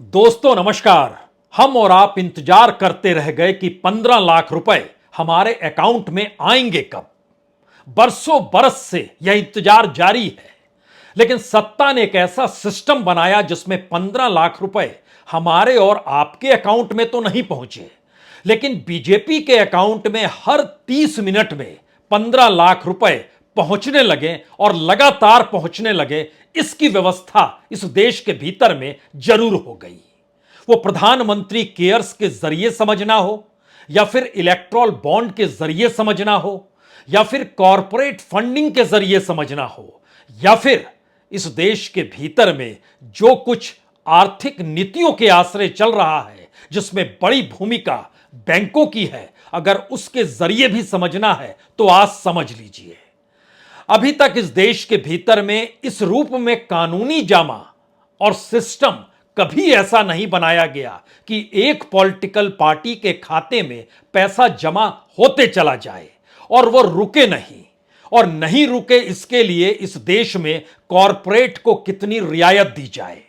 दोस्तों नमस्कार। हम और आप इंतजार करते रह गए कि 15 लाख रुपए हमारे अकाउंट में आएंगे कब। बरसों बरस से यह इंतजार जारी है, लेकिन सत्ता ने एक ऐसा सिस्टम बनाया जिसमें 15 लाख रुपए हमारे और आपके अकाउंट में तो नहीं पहुंचे, लेकिन बीजेपी के अकाउंट में हर 30 मिनट में 15 लाख रुपए पहुंचने लगे और लगातार पहुंचने लगे। इसकी व्यवस्था इस देश के भीतर में जरूर हो गई। वो प्रधानमंत्री केयर्स के जरिए समझना हो, या फिर इलेक्ट्रॉल बॉन्ड के जरिए समझना हो, या फिर कॉरपोरेट फंडिंग के जरिए समझना हो, या फिर इस देश के भीतर में जो कुछ आर्थिक नीतियों के आश्रय चल रहा है, जिसमें बड़ी भूमिका बैंकों की है, अगर उसके जरिए भी समझना है तो आज समझ लीजिए। अभी तक इस देश के भीतर में इस रूप में कानूनी जामा और सिस्टम कभी ऐसा नहीं बनाया गया कि एक पॉलिटिकल पार्टी के खाते में पैसा जमा होते चला जाए और वो रुके नहीं, और नहीं रुके इसके लिए इस देश में कॉरपोरेट को कितनी रियायत दी जाए।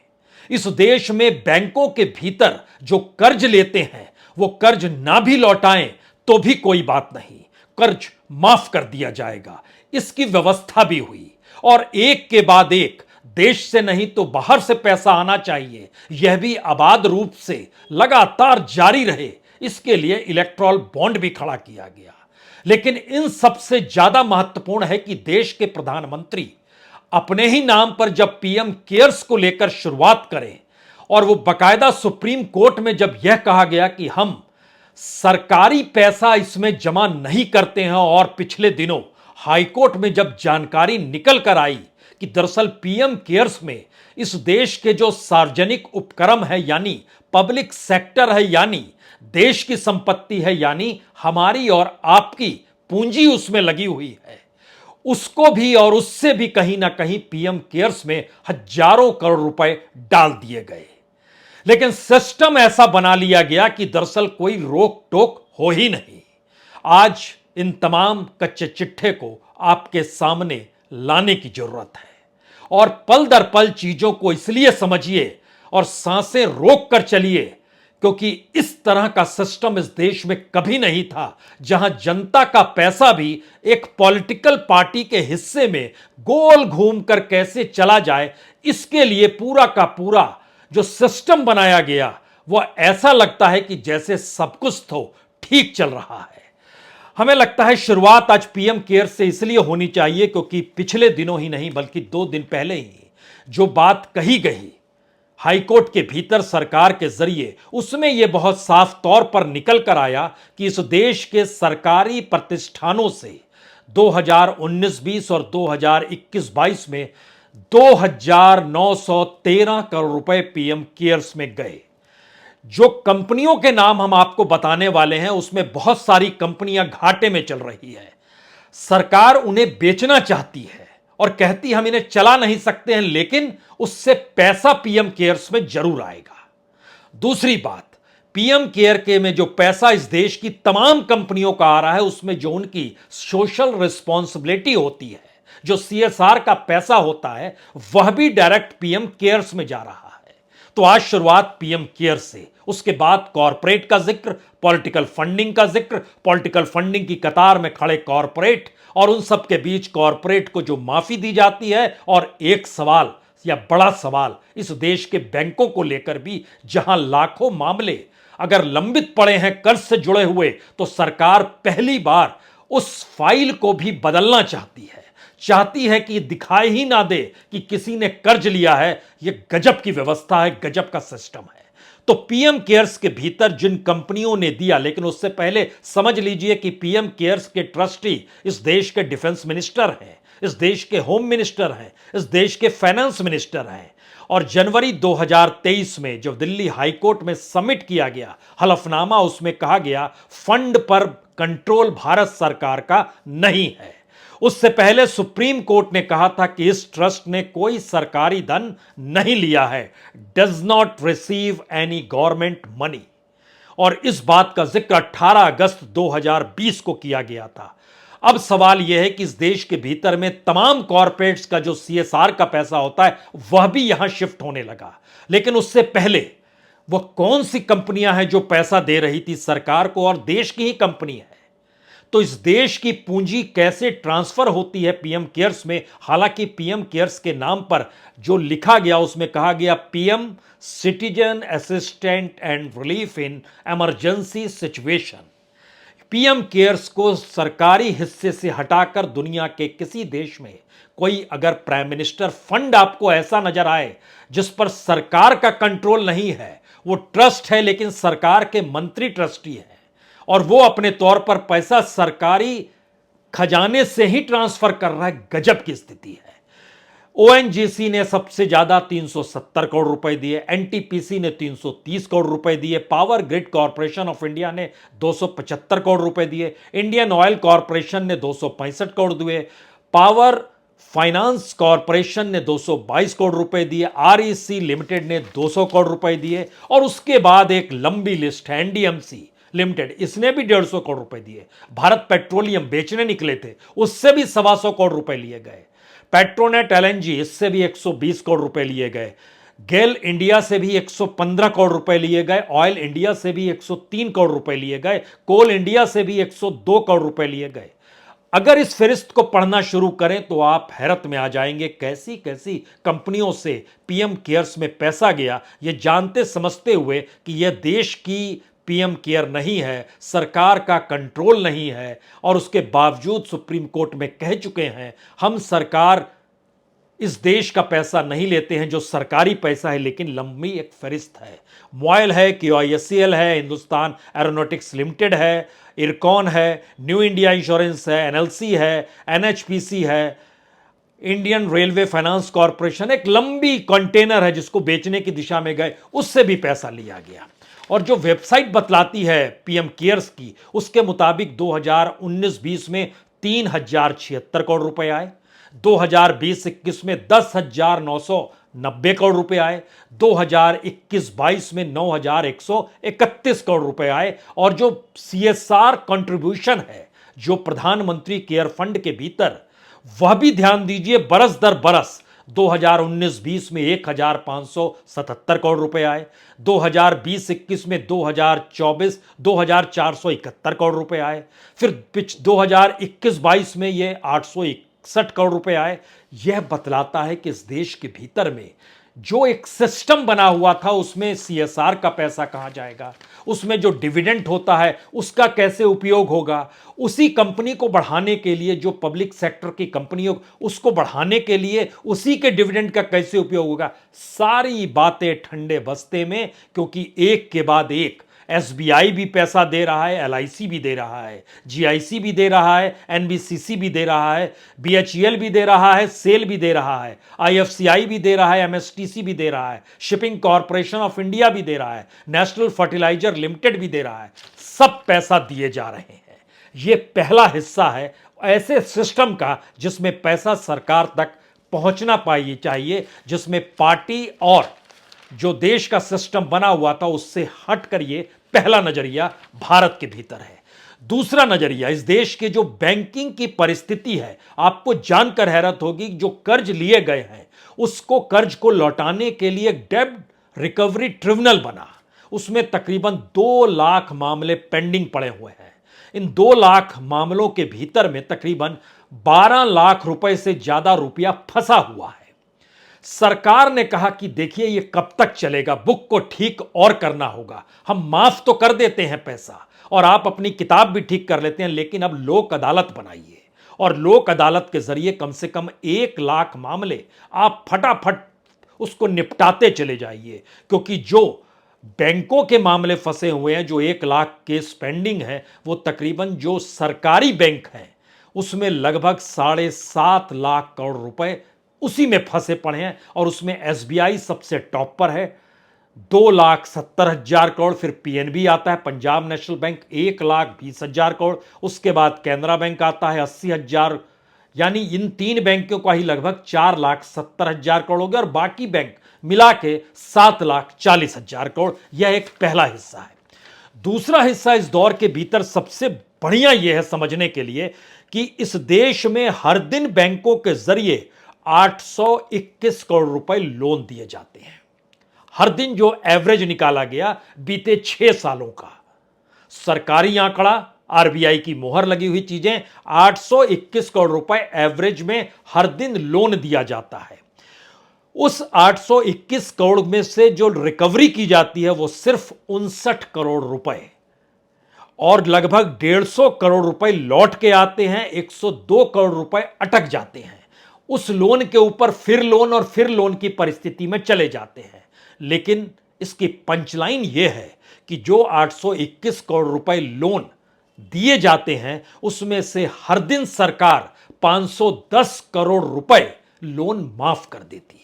इस देश में बैंकों के भीतर जो कर्ज लेते हैं वो कर्ज ना भी लौटाएं तो भी कोई बात नहीं, कर्ज माफ कर दिया जाएगा। इसकी व्यवस्था भी हुई, और एक के बाद एक देश से नहीं तो बाहर से पैसा आना चाहिए, यह भी आबाद रूप से लगातार जारी रहे, इसके लिए इलेक्ट्रॉल बॉन्ड भी खड़ा किया गया। लेकिन इन सबसे ज्यादा महत्वपूर्ण है कि देश के प्रधानमंत्री अपने ही नाम पर जब पीएम केयर्स को लेकर शुरुआत करें, और वो बकायदा सुप्रीम कोर्ट में जब यह कहा गया कि हम सरकारी पैसा इसमें जमा नहीं करते हैं, और पिछले दिनों हाईकोर्ट में जब जानकारी निकल कर आई कि दरअसल पीएम केयर्स में इस देश के जो सार्वजनिक उपक्रम है, यानी पब्लिक सेक्टर है, यानी देश की संपत्ति है, यानी हमारी और आपकी पूंजी उसमें लगी हुई है, उसको भी और उससे भी कहीं ना कहीं पीएम केयर्स में हजारों करोड़ रुपए डाल दिए गए। लेकिन सिस्टम ऐसा बना लिया गया कि दरअसल कोई रोक टोक हो ही नहीं। आज इन तमाम कच्चे चिट्ठे को आपके सामने लाने की जरूरत है, और पल दर पल चीजों को इसलिए समझिए और सांसें रोक कर चलिए, क्योंकि इस तरह का सिस्टम इस देश में कभी नहीं था, जहां जनता का पैसा भी एक पॉलिटिकल पार्टी के हिस्से में गोल घूमकर कैसे चला जाए, इसके लिए पूरा का पूरा जो सिस्टम बनाया गया वो ऐसा लगता है कि जैसे सब कुछ तो ठीक चल रहा है। हमें लगता है शुरुआत आज पीएम केयर से इसलिए होनी चाहिए क्योंकि पिछले दिनों ही नहीं बल्कि 2 दिन पहले ही जो बात कही गई हाईकोर्ट के भीतर सरकार के जरिए, उसमें यह बहुत साफ तौर पर निकल कर आया कि इस देश के सरकारी प्रतिष्ठानों से 2019-20 और 2021-22 में 2,913 करोड़ रुपए पीएम केयर्स में गए। जो कंपनियों के नाम हम आपको बताने वाले हैं उसमें बहुत सारी कंपनियां घाटे में चल रही है। सरकार उन्हें बेचना चाहती है और कहती हम इन्हें चला नहीं सकते हैं, लेकिन उससे पैसा पीएम केयर्स में जरूर आएगा। दूसरी बात, पीएम केयर के में जो पैसा इस देश की तमाम कंपनियों का आ रहा है, उसमें जो उनकी सोशल रिस्पॉन्सिबिलिटी होती है, जो सीएसआर का पैसा होता है, वह भी डायरेक्ट पीएम केयर्स में जा रहा है। तो आज शुरुआत पीएम केयर से, उसके बाद कॉरपोरेट का जिक्र, पॉलिटिकल फंडिंग का जिक्र, पॉलिटिकल फंडिंग की कतार में खड़े कॉरपोरेट, और उन सब के बीच कॉरपोरेट को जो माफी दी जाती है, और एक सवाल या बड़ा सवाल इस देश के बैंकों को लेकर भी, जहां लाखों मामले अगर लंबित पड़े हैं कर्ज से जुड़े हुए, तो सरकार पहली बार उस फाइल को भी बदलना चाहती है कि दिखाई ही ना दे कि किसी ने कर्ज लिया है। यह गजब की व्यवस्था है, गजब का सिस्टम है। तो पीएम केयर्स के भीतर जिन कंपनियों ने दिया, लेकिन उससे पहले समझ लीजिए कि पीएम केयर्स के ट्रस्टी इस देश के डिफेंस मिनिस्टर हैं, इस देश के होम मिनिस्टर हैं, इस देश के फाइनेंस मिनिस्टर हैं। और जनवरी 2023 में जब दिल्ली हाईकोर्ट में सबमिट किया गया हलफनामा, उसमें कहा गया फंड पर कंट्रोल भारत सरकार का नहीं है। उससे पहले सुप्रीम कोर्ट ने कहा था कि इस ट्रस्ट ने कोई सरकारी धन नहीं लिया है, does not receive any government money. और इस बात का जिक्र 18 अगस्त 2020 को किया गया था। अब सवाल यह है कि इस देश के भीतर में तमाम कॉरपोरेट्स का जो सीएसआर का पैसा होता है वह भी यहां शिफ्ट होने लगा, लेकिन उससे पहले वह कौन सी कंपनियां हैं जो पैसा दे रही थी सरकार को, और देश की ही कंपनी है, तो इस देश की पूंजी कैसे ट्रांसफर होती है पीएम केयर्स में। हालांकि पीएम केयर्स के नाम पर जो लिखा गया उसमें कहा गया PM citizen assistant and relief in emergency situation. PM cares को सरकारी हिस्से से हटाकर दुनिया के किसी देश में कोई अगर प्राइम मिनिस्टर फंड आपको ऐसा नजर आए जिस पर सरकार का कंट्रोल नहीं है, वो ट्रस्ट है लेकिन सरकार के मंत्री ट्रस्टी है, और वो अपने तौर पर पैसा सरकारी खजाने से ही ट्रांसफर कर रहा है, गजब की स्थिति है। ओएनजीसी ने सबसे ज्यादा 370 करोड़ रुपए दिए, एनटीपीसी ने 330 करोड़ रुपए दिए, power grid corporation of India ने 275 करोड़ रुपए दिए, इंडियन ऑयल कॉरपोरेशन ने 265 करोड़ दिए, पावर फाइनेंस कॉरपोरेशन ने 222 करोड़ रुपए दिए, आरईसी लिमिटेड ने 200 करोड़ रुपए दिए, और उसके बाद एक लंबी लिस्ट है एनडीएमसी लिमिटेड, इसने भी 150 करोड़ रुपए दिए। भारत पेट्रोलियम बेचने निकले थे, उससे भी 125 करोड़ रुपए लिए गए। पेट्रोनेट एलएनजी, इससे भी 120 करोड़ रुपए लिए गए। गेल इंडिया से भी 115 करोड़ रुपए लिए गए, ऑयल इंडिया से भी 103 करोड़ रुपए लिए गए, कोल इंडिया से भी 102 करोड़ रुपए लिए गए। अगर इस फहरिस्त को पढ़ना शुरू करें तो आप हैरत में आ जाएंगे, कैसी कैसी कंपनियों से पीएम केयर्स में पैसा गया, यह जानते समझते हुए कि यह देश की पीएम केयर नहीं है, सरकार का कंट्रोल नहीं है, और उसके बावजूद सुप्रीम कोर्ट में कह चुके हैं हम सरकार इस देश का पैसा नहीं लेते हैं जो सरकारी पैसा है, लेकिन लंबी एक फहरिस्त है। मोइल है, क्यूआईएससीएल है, हिंदुस्तान एरोनॉटिक्स लिमिटेड है, इरकॉन है, न्यू इंडिया इंश्योरेंस है, एनएलसी है, एनएचपीसी है, इंडियन रेलवे फाइनेंस कॉरपोरेशन, एक लंबी कंटेनर है जिसको बेचने की दिशा में गए, उससे भी पैसा लिया गया। और जो वेबसाइट बतलाती है पीएम केयर्स की, उसके मुताबिक 2019-20 में 3076 करोड़ रुपए आए, 2020-21 में 10,990 करोड़ रुपए आए, 2021-22 में 9,131 करोड़ रुपए आए, और जो सीएसआर कंट्रीब्यूशन है जो प्रधानमंत्री केयर फंड के भीतर, वह भी ध्यान दीजिए बरस दर बरस 2019-20 में 1,577 करोड़ रुपए आए, 2020-21 में 2,471 करोड़ रुपए आए, फिर 2021-22 में ये 861 करोड़ रुपए आए। यह बतलाता है कि इस देश के भीतर में जो एक सिस्टम बना हुआ था उसमें सीएसआर का पैसा कहां जाएगा, उसमें जो डिविडेंड होता है उसका कैसे उपयोग होगा, उसी कंपनी को बढ़ाने के लिए जो पब्लिक सेक्टर की कंपनी हो उसको बढ़ाने के लिए उसी के डिविडेंड का कैसे उपयोग होगा, सारी बातें ठंडे बस्ते में, क्योंकि एक के बाद एक एसबीआई भी पैसा दे रहा है, एलआईसी भी दे रहा है, जीआईसी भी दे रहा है, एनबीसीसी भी दे रहा है, बीएचईएल भी दे रहा है, सेल भी दे रहा है, आईएफसीआई भी दे रहा है, एमएसटीसी भी दे रहा है, शिपिंग कॉरपोरेशन ऑफ इंडिया भी दे रहा है, नेशनल फर्टिलाइजर लिमिटेड भी दे रहा है। सब पैसा दिए जा रहे हैं। यह पहला हिस्सा है ऐसे सिस्टम का जिसमें पैसा सरकार तक पहुंचना पाइए चाहिए, जिसमें पार्टी और जो देश का सिस्टम बना हुआ था उससे हटकर ये पहला नजरिया भारत के भीतर है। दूसरा नजरिया, इस देश के जो बैंकिंग की परिस्थिति है, आपको जानकर हैरत होगी, जो कर्ज लिए गए हैं उसको कर्ज को लौटाने के लिए डेब्ट रिकवरी ट्रिब्यूनल बना, उसमें तकरीबन 2 लाख मामले पेंडिंग पड़े हुए हैं। इन 2 लाख मामलों के भीतर में तकरीबन 12 लाख रुपए से ज्यादा रुपया फंसा हुआ है। सरकार ने कहा कि देखिए ये कब तक चलेगा, बुक को ठीक और करना होगा, हम माफ तो कर देते हैं पैसा और आप अपनी किताब भी ठीक कर लेते हैं, लेकिन अब लोक अदालत बनाइए और लोक अदालत के जरिए कम से कम 1 लाख मामले आप फटाफट उसको निपटाते चले जाइए, क्योंकि जो बैंकों के मामले फंसे हुए हैं, जो 1 लाख केस पेंडिंग है, वो तकरीबन जो सरकारी बैंक हैं उसमें लगभग 7.5 लाख करोड़ रुपए उसी में फंसे पड़े हैं, और उसमें एसबीआई सबसे टॉप पर है 2,70,000 करोड़, फिर पीएनबी आता है, पंजाब नेशनल बैंक 1,20,000 करोड़, उसके बाद कैनरा बैंक आता है 80,000, यानी इन 3 बैंकों का ही लगभग 4,70,000 करोड़ हो गया, और बाकी बैंक मिला के 7,40,000 करोड़। यह एक पहला हिस्सा है। दूसरा हिस्सा इस दौर के भीतर सबसे बढ़िया यह है समझने के लिए कि इस देश में हर दिन बैंकों के जरिए 821 करोड़ रुपए लोन दिए जाते हैं। हर दिन जो एवरेज निकाला गया बीते 6 सालों का, सरकारी आंकड़ा, आरबीआई की मोहर लगी हुई चीजें, 821 करोड़ रुपए एवरेज में हर दिन लोन दिया जाता है। उस 821 करोड़ में से जो रिकवरी की जाती है वो सिर्फ 59 करोड़ रुपए, और लगभग 150 करोड़ रुपए लौट के आते हैं, 102 करोड़ रुपए अटक जाते हैं। उस लोन के ऊपर फिर लोन और फिर लोन की परिस्थिति में चले जाते हैं। लेकिन इसकी पंचलाइन यह है कि जो 821 करोड़ रुपए लोन दिए जाते हैं उसमें से हर दिन सरकार 510 करोड़ रुपए लोन माफ कर देती है।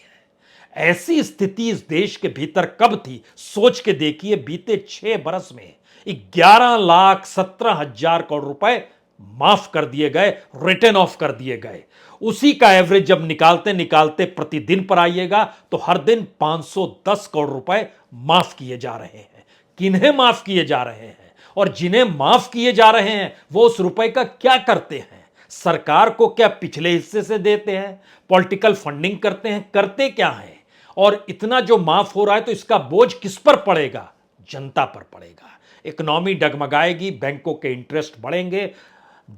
ऐसी स्थिति इस देश के भीतर कब थी, सोच के देखिए। बीते 6 बरस में 11,17,000 करोड़ रुपए माफ कर दिए गए, रिटर्न ऑफ कर दिए गए। उसी का एवरेज जब निकालते निकालते प्रतिदिन पर आइएगा तो हर दिन 510 करोड़ रुपए माफ किए जा रहे हैं। किन्हें माफ किए जा रहे हैं और जिन्हें माफ किए जा रहे हैं वो उस रुपए का क्या करते हैं? सरकार को क्या पिछले हिस्से से देते हैं, पॉलिटिकल फंडिंग करते हैं, करते क्या है? और इतना जो माफ हो रहा है तो इसका बोझ किस पर पड़ेगा? जनता पर पड़ेगा। इकोनॉमी डगमगाएगी, बैंकों के इंटरेस्ट बढ़ेंगे,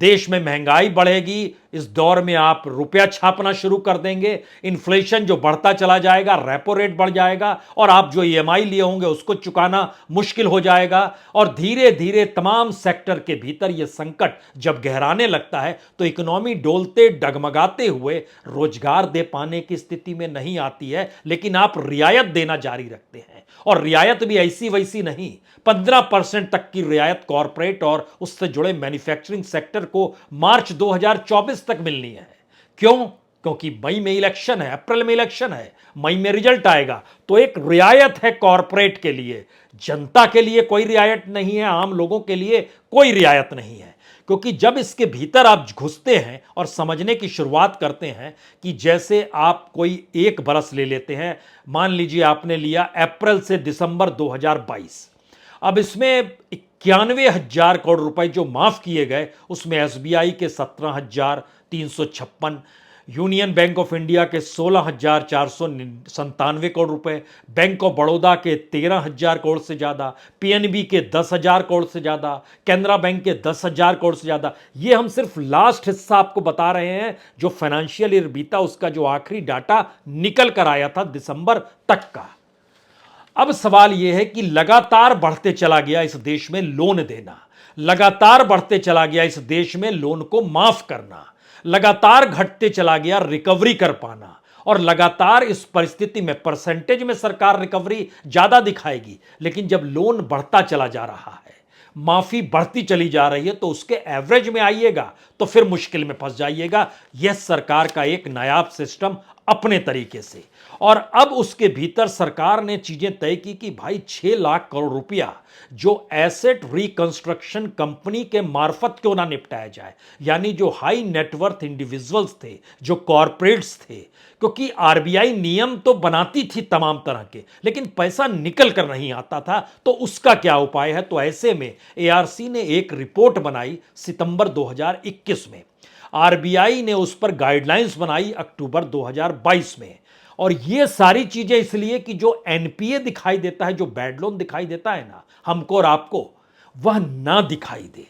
देश में महंगाई बढ़ेगी। इस दौर में आप रुपया छापना शुरू कर देंगे, इन्फ्लेशन जो बढ़ता चला जाएगा, रेपो रेट बढ़ जाएगा और आप जो ईएमआई लिए होंगे उसको चुकाना मुश्किल हो जाएगा। और धीरे धीरे तमाम सेक्टर के भीतर यह संकट जब गहराने लगता है तो इकोनॉमी डोलते डगमगाते हुए रोजगार दे पाने की स्थिति में नहीं आती है, लेकिन आप रियायत देना जारी रखते हैं। और रियायत भी ऐसी वैसी नहीं, 15% तक की रियायत कॉरपोरेट और उससे जुड़े मैन्युफैक्चरिंग सेक्टर को मार्च 2024 तक मिलनी है। क्यों? क्योंकि मई में इलेक्शन है, अप्रैल में इलेक्शन है, मई में रिजल्ट आएगा। तो एक रियायत है कॉरपोरेट के लिए, जनता के लिए कोई रियायत नहीं है, आम लोगों के लिए कोई रियायत नहीं है। क्योंकि जब इसके भीतर आप घुसते हैं और समझने की शुरुआत करते हैं कि जैसे आप कोई 1 बरस ले लेते हैं, मान लीजिए आपने लिया अप्रैल से दिसंबर 2022, अब इसमें 91,000 करोड़ रुपए जो माफ किए गए उसमें एसबीआई के 17,356, यूनियन बैंक ऑफ इंडिया के 16,497 करोड़ रुपए, बैंक ऑफ बड़ौदा के 13,000 करोड़ से ज़्यादा, पीएनबी के 10,000 करोड़ से ज़्यादा, कैनरा बैंक के 10,000 करोड़ से ज़्यादा। ये हम सिर्फ लास्ट हिस्सा आपको बता रहे हैं, जो फाइनेंशियल ईयर बीता उसका जो आखिरी डाटा निकल कर आया था दिसंबर तक का। अब सवाल यह है कि लगातार बढ़ते चला गया इस देश में लोन देना, लगातार बढ़ते चला गया इस देश में लोन को माफ करना, लगातार घटते चला गया रिकवरी कर पाना, और लगातार इस परिस्थिति में परसेंटेज में सरकार रिकवरी ज्यादा दिखाएगी, लेकिन जब लोन बढ़ता चला जा रहा है, माफी बढ़ती चली जा रही है, तो उसके एवरेज में आइएगा तो फिर मुश्किल में फंस जाइएगा। यह सरकार का एक नायाब सिस्टम अपने तरीके से। और अब उसके भीतर सरकार ने चीजें तय की कि भाई 6 लाख करोड़ रुपया जो एसेट रिकंस्ट्रक्शन कंपनी के मार्फत क्यों ना निपटाया जाए, यानी जो हाई नेटवर्थ इंडिविजुअल्स थे, जो कॉरपोरेट्स थे, क्योंकि आरबीआई नियम तो बनाती थी तमाम तरह के, लेकिन पैसा निकल कर नहीं आता था, तो उसका क्या उपाय है? तो ऐसे में एआरसी ने एक रिपोर्ट बनाई सितंबर 2021 में, आरबीआई ने उस पर गाइडलाइंस बनाई अक्टूबर 2022 में। और ये सारी चीजें इसलिए कि जो एनपीए दिखाई देता है, जो बैड लोन दिखाई देता है ना हमको और आपको, वह ना दिखाई दे।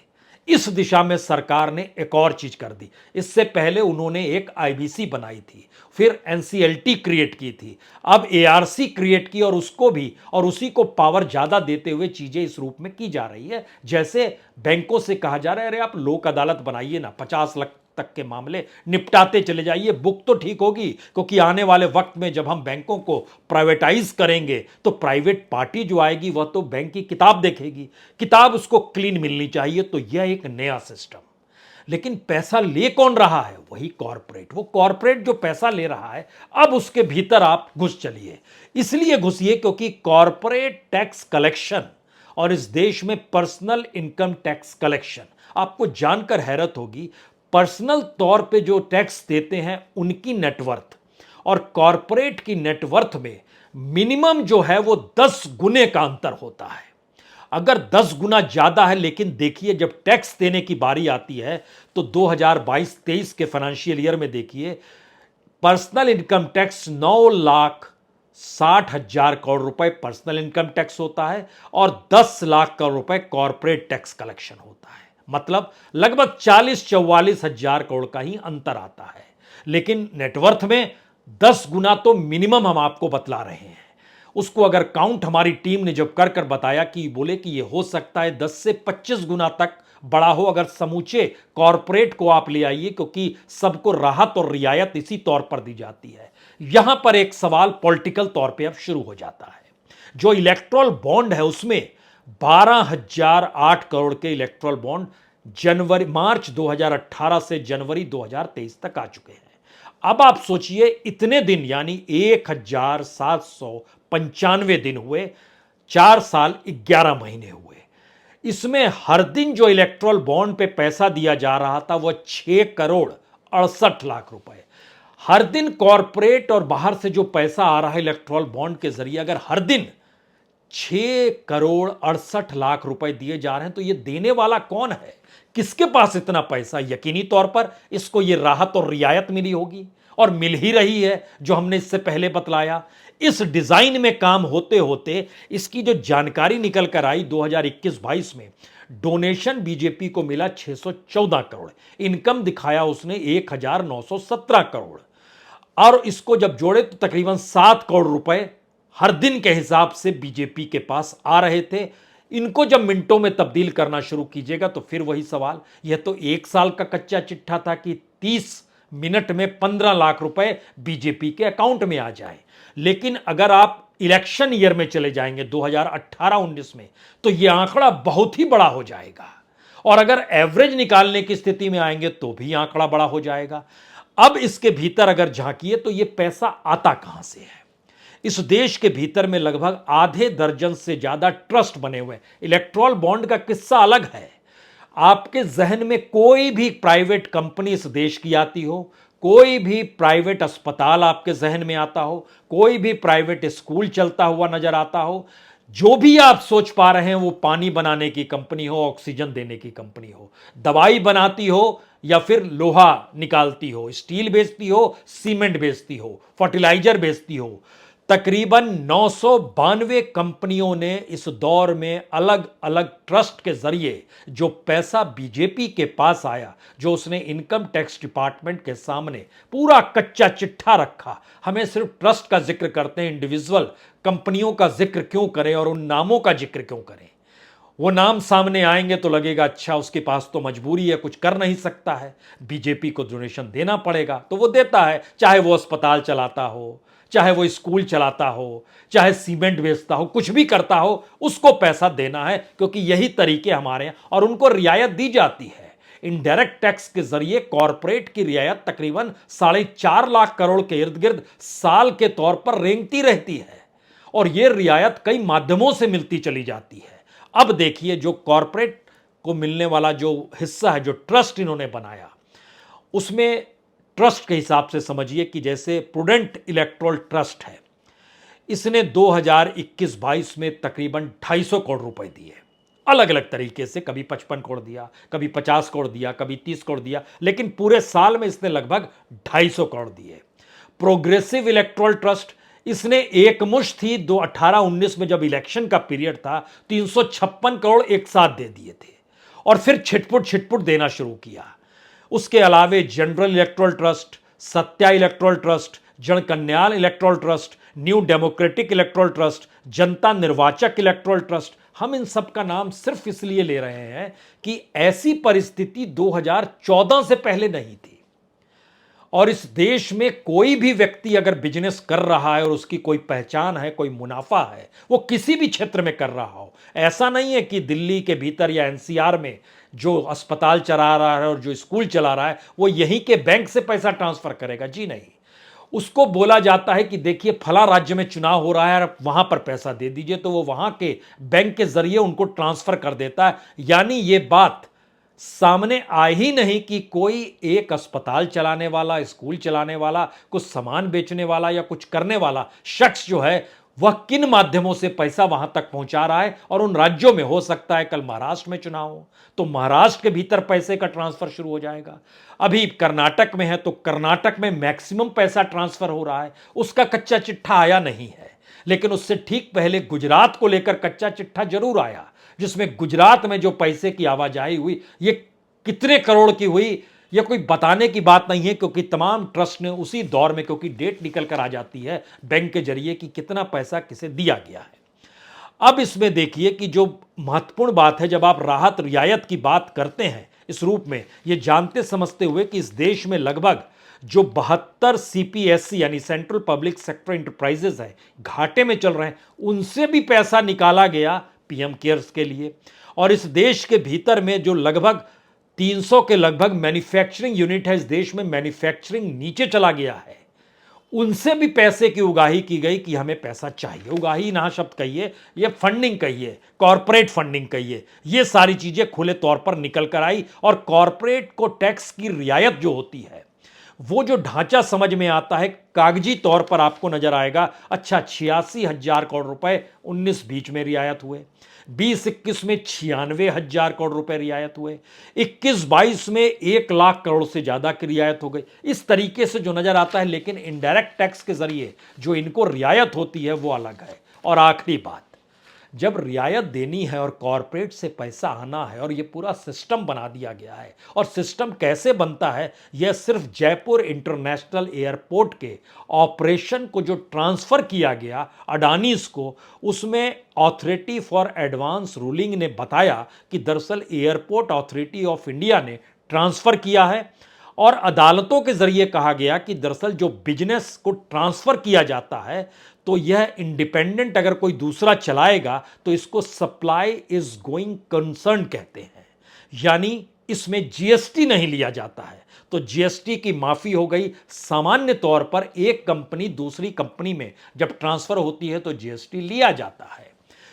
इस दिशा में सरकार ने एक और चीज कर दी। इससे पहले उन्होंने एक आईबीसी बनाई थी, फिर एनसीएलटी क्रिएट की थी, अब एआरसी क्रिएट की, और उसको भी और उसी को पावर ज्यादा देते हुए चीजें इस रूप में की जा रही है, जैसे बैंकों से कहा जा रहा है अरे आप लोक अदालत बनाइए ना, 50 लाख तक के मामले निपटाते चले जाइए, बुक तो ठीक होगी। क्योंकि आने वाले वक्त में जब हम बैंकों को प्राइवेटाइज करेंगे तो प्राइवेट पार्टी जो आएगी वह तो बैंक की किताब देखेगी, किताब उसको क्लीन मिलनी चाहिए। तो यह एक नया सिस्टम। लेकिन पैसा ले कौन रहा है? वही कॉरपोरेट। वो कॉरपोरेट जो पैसा ले रहा है, अब उसके भीतर आप घुस चलिए। इसलिए घुसिए क्योंकि कॉरपोरेट टैक्स कलेक्शन और इस देश में पर्सनल इनकम टैक्स कलेक्शन, आपको जानकर हैरत होगी, पर्सनल तौर पे जो टैक्स देते हैं उनकी नेटवर्थ और कॉरपोरेट की नेटवर्थ में मिनिमम जो है वो 10 गुने का अंतर होता है। अगर 10 गुना ज्यादा है, लेकिन देखिए जब टैक्स देने की बारी आती है तो 2022-23 के फाइनेंशियल ईयर में देखिए personal income tax 9 lakh 60,000 crore रुपए पर्सनल इनकम टैक्स होता है और 10 लाख करोड़ रुपए कॉरपोरेट टैक्स कलेक्शन होता है। मतलब लगभग 40-44 हजार करोड़ का ही अंतर आता है। लेकिन नेटवर्थ में 10 गुना तो मिनिमम हम आपको बतला रहे हैं। उसको अगर काउंट हमारी टीम ने जब कर कर बताया कि बोले कि यह हो सकता है 10 से 25 गुना तक बड़ा हो अगर समूचे कॉरपोरेट को आप ले आइए, क्योंकि सबको राहत और रियायत इसी तौर पर दी जाती है। यहां पर एक सवाल पॉलिटिकल तौर पे अब शुरू हो जाता है। जो इलेक्ट्रल बॉन्ड है उसमें 12,008 करोड़ के इलेक्ट्रल बॉन्ड मार्च 2018 से जनवरी 2023 तक आ चुके हैं। अब आप सोचिए इतने दिन यानी 1,795 दिन हुए, 4 साल 11 महीने हुए। इसमें हर दिन जो इलेक्ट्रल बॉन्ड पे पैसा दिया जा रहा था वह 6,68,00,000 रुपए। हर दिन कॉरपोरेट और बाहर से जो पैसा आ रहा है इलेक्ट्रल बॉन्ड के जरिए, अगर हर दिन 6,68,00,000 रुपए दिए जा रहे हैं तो यह देने वाला कौन है, किसके पास इतना पैसा? यकीनी तौर पर इसको यह राहत और रियायत मिली होगी और मिल ही रही है, जो हमने इससे पहले बतलाया। इस डिजाइन में काम होते होते इसकी जो जानकारी निकल कर आई 2021-22 में, डोनेशन बीजेपी को मिला 614 करोड़, इनकम दिखाया उसने 1,917 करोड़, और इसको जब जोड़े तो तकरीबन 7 करोड़ रुपए हर दिन के हिसाब से बीजेपी के पास आ रहे थे। इनको जब मिनटों में तब्दील करना शुरू कीजिएगा तो फिर वही सवाल, यह तो 1 साल का कच्चा चिट्ठा था कि 30 मिनट में 15 लाख रुपए बीजेपी के अकाउंट में आ जाए। लेकिन अगर आप इलेक्शन ईयर में चले जाएंगे 2018-19 में, तो यह आंकड़ा बहुत ही बड़ा हो जाएगा, और अगर एवरेज निकालने की स्थिति में आएंगे तो भी आंकड़ा बड़ा हो जाएगा। अब इसके भीतर अगर झांकिए तो यह पैसा आता कहां से है? इस देश के भीतर में लगभग आधे दर्जन से ज्यादा ट्रस्ट बने हुए। इलेक्ट्रल बॉन्ड का किस्सा अलग है। आपके जहन में कोई भी प्राइवेट कंपनी इस देश की आती हो, कोई भी प्राइवेट अस्पताल आपके जहन में आता हो, कोई भी प्राइवेट स्कूल चलता हुआ नजर आता हो, जो भी आप सोच पा रहे हैं, वो पानी बनाने की कंपनी हो, ऑक्सीजन देने की कंपनी हो, दवाई बनाती हो या फिर लोहा निकालती हो, स्टील बेचती हो, सीमेंट बेचती हो, फर्टिलाइजर बेचती हो, तकरीबन 992 कंपनियों ने इस दौर में अलग अलग ट्रस्ट के जरिए जो पैसा बीजेपी के पास आया, जो उसने इनकम टैक्स डिपार्टमेंट के सामने पूरा कच्चा चिट्ठा रखा। हमें सिर्फ ट्रस्ट का जिक्र करते हैं, इंडिविजुअल कंपनियों का जिक्र क्यों करें और उन नामों का जिक्र क्यों करें? वो नाम सामने आएंगे तो लगेगा अच्छा उसके पास तो मजबूरी है, कुछ कर नहीं सकता है, बीजेपी को डोनेशन देना पड़ेगा, तो वो देता है। चाहे वो अस्पताल चलाता हो, चाहे वो स्कूल चलाता हो, चाहे सीमेंट बेचता हो, कुछ भी करता हो, उसको पैसा देना है, क्योंकि यही तरीके हमारे हैं और उनको रियायत दी जाती है। इनडायरेक्ट टैक्स के जरिए कॉरपोरेट की रियायत तकरीबन 4.5 लाख करोड़ के इर्द गिर्द साल के तौर पर रेंगती रहती है, और यह रियायत कई माध्यमों से मिलती चली जाती है। अब देखिए, जो कॉरपोरेट को मिलने वाला जो हिस्सा है, जो ट्रस्ट इन्होंने बनाया, उसमें ट्रस्ट के हिसाब से समझिए कि जैसे प्रूडेंट इलेक्टोरल ट्रस्ट है, इसने 2021-22 में तकरीबन 250 करोड़ रुपए दिए, अलग अलग तरीके से, कभी 55 करोड़ दिया, कभी 50 करोड़ दिया, कभी 30 करोड़ दिया, लेकिन पूरे साल में इसने लगभग 250 करोड़ दिए। प्रोग्रेसिव इलेक्टोरल ट्रस्ट, इसने एक मुश्त ही 2018-19 में जब इलेक्शन का पीरियड था 356 करोड़ एक साथ दे दिए थे, और फिर छिटपुट छिटपुट देना शुरू किया। उसके अलावे general electoral trust, Satya electoral trust, Jan Kalyan electoral trust, new democratic electoral trust, Janta Nirvachak electoral trust, हम इन सब का नाम सिर्फ इसलिए ले रहे हैं कि ऐसी परिस्थिति 2014 से पहले नहीं थी, और इस देश में कोई भी व्यक्ति अगर बिजनेस कर रहा है और उसकी कोई पहचान है, कोई मुनाफा है, वो किसी भी क्षेत्र में कर रहा हो, ऐसा नहीं है कि दिल्ली के भीतर या एनसीआर में जो अस्पताल चला रहा है और जो स्कूल चला रहा है वो यहीं के बैंक से पैसा ट्रांसफर करेगा, जी नहीं। उसको बोला जाता है कि देखिए फला राज्य में चुनाव हो रहा है, आप वहां पर पैसा दे दीजिए, तो वो वहां के बैंक के जरिए उनको ट्रांसफर कर देता है। यानी ये बात सामने आ ही नहीं कि कोई एक अस्पताल चलाने वाला, स्कूल चलाने वाला, कुछ सामान बेचने वाला या कुछ करने वाला शख्स जो है वह किन माध्यमों से पैसा वहां तक पहुंचा रहा है, और उन राज्यों में हो सकता है कल महाराष्ट्र में चुनाव हो तो महाराष्ट्र के भीतर पैसे का ट्रांसफर शुरू हो जाएगा। अभी कर्नाटक में है तो कर्नाटक में मैक्सिमम पैसा ट्रांसफर हो रहा है, उसका कच्चा चिट्ठा आया नहीं है। लेकिन उससे ठीक पहले गुजरात को लेकर कच्चा चिट्ठा जरूर आया, जिसमें गुजरात में जो पैसे की आवाजाही हुई, ये कितने करोड़ की हुई यह कोई बताने की बात नहीं है, क्योंकि तमाम ट्रस्ट ने उसी दौर में, क्योंकि डेट निकल कर आ जाती है बैंक के जरिए कि कितना पैसा किसे दिया गया है। अब इसमें देखिए कि जो महत्वपूर्ण बात है, जब आप राहत रियायत की बात करते हैं इस रूप में, ये जानते समझते हुए कि इस देश में लगभग जो 72 सीपीएससी यानी सेंट्रल पब्लिक सेक्टर इंटरप्राइजेस है घाटे में चल रहे हैं, उनसे भी पैसा निकाला गया पीएम केयर्स के लिए। और इस देश के भीतर में जो लगभग 300 के लगभग मैन्युफैक्चरिंग यूनिट है, इस देश में मैन्युफैक्चरिंग नीचे चला गया है, उनसे भी पैसे की उगाही की गई कि हमें पैसा चाहिए। उगाही ना शब्द कहिए, ये फंडिंग कहिए, कॉरपोरेट फंडिंग कहिए, ये सारी चीजें खुले तौर पर निकल कर आई। और कॉरपोरेट को टैक्स की रियायत जो होती है, वो जो ढांचा समझ में आता है, कागजी तौर पर आपको नजर आएगा, अच्छा 86,000 करोड़ रुपए 19-20 में रियायत हुए, 20-21 में 96,000 करोड़ रुपए रियायत हुए, 21-22 में 1 लाख करोड़ से ज्यादा की रियायत हो गई। इस तरीके से जो नजर आता है, लेकिन इनडायरेक्ट टैक्स के जरिए जो इनको रियायत होती है वो अलग है। और आखिरी बात, जब रियायत देनी है और कॉरपोरेट से पैसा आना है, और ये पूरा सिस्टम बना दिया गया है, और सिस्टम कैसे बनता है, यह सिर्फ जयपुर इंटरनेशनल एयरपोर्ट के ऑपरेशन को जो ट्रांसफर किया गया अडानीज को, उसमें अथॉरिटी फॉर एडवांस रूलिंग ने बताया कि दरअसल एयरपोर्ट अथॉरिटी ऑफ इंडिया ने ट्रांसफर किया है, और अदालतों के जरिए कहा गया कि दरअसल जो बिजनेस को ट्रांसफर किया जाता है, तो यह इंडिपेंडेंट अगर कोई दूसरा चलाएगा तो इसको सप्लाई इज गोइंग कंसर्न कहते हैं, यानी इसमें जीएसटी नहीं लिया जाता है। तो जीएसटी की माफी हो गई। सामान्य तौर पर एक कंपनी दूसरी कंपनी में जब ट्रांसफर होती है तो जीएसटी लिया जाता है,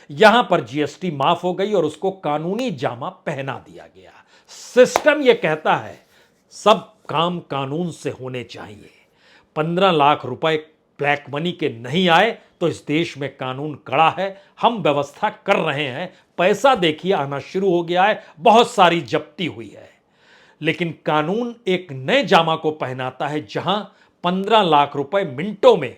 यहां पर जीएसटी माफ हो गई और उसको कानूनी जामा पहना दिया गया। सिस्टम यह कहता है सब काम कानून से होने चाहिए। 15 लाख रुपए ब्लैक मनी के नहीं आए तो इस देश में कानून कड़ा है, हम व्यवस्था कर रहे हैं। पैसा देखिए आना शुरू हो गया है, बहुत सारी जब्ती हुई है, लेकिन कानून एक नए जामा को पहनाता है, जहां 15 लाख रुपए मिनटों में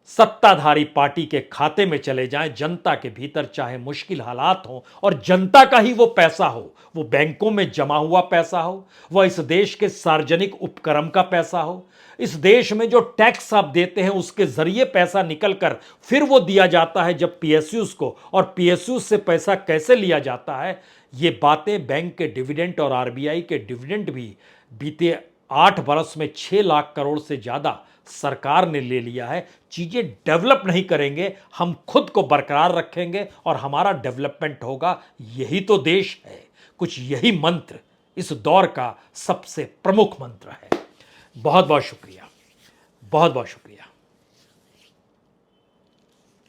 सत्ताधारी पार्टी के खाते में चले जाएं, जनता के भीतर चाहे मुश्किल हालात हो, और जनता का ही वो पैसा हो, वो बैंकों में जमा हुआ पैसा हो, वह इस देश के सार्वजनिक उपक्रम का पैसा हो, इस देश में जो टैक्स आप देते हैं उसके जरिए पैसा निकलकर फिर वो दिया जाता है जब पीएसयूज को, और पीएसयूज से पैसा कैसे लिया जाता है, ये बातें बैंक के डिविडेंड और आरबीआई के डिविडेंड भी बीते 8 वर्ष में 6 लाख करोड़ से ज्यादा सरकार ने ले लिया है। चीजें डेवलप नहीं करेंगे, हम खुद को बरकरार रखेंगे और हमारा डेवलपमेंट होगा। यही तो देश है, कुछ यही मंत्र इस दौर का सबसे प्रमुख मंत्र है। बहुत बहुत शुक्रिया, बहुत बहुत शुक्रिया।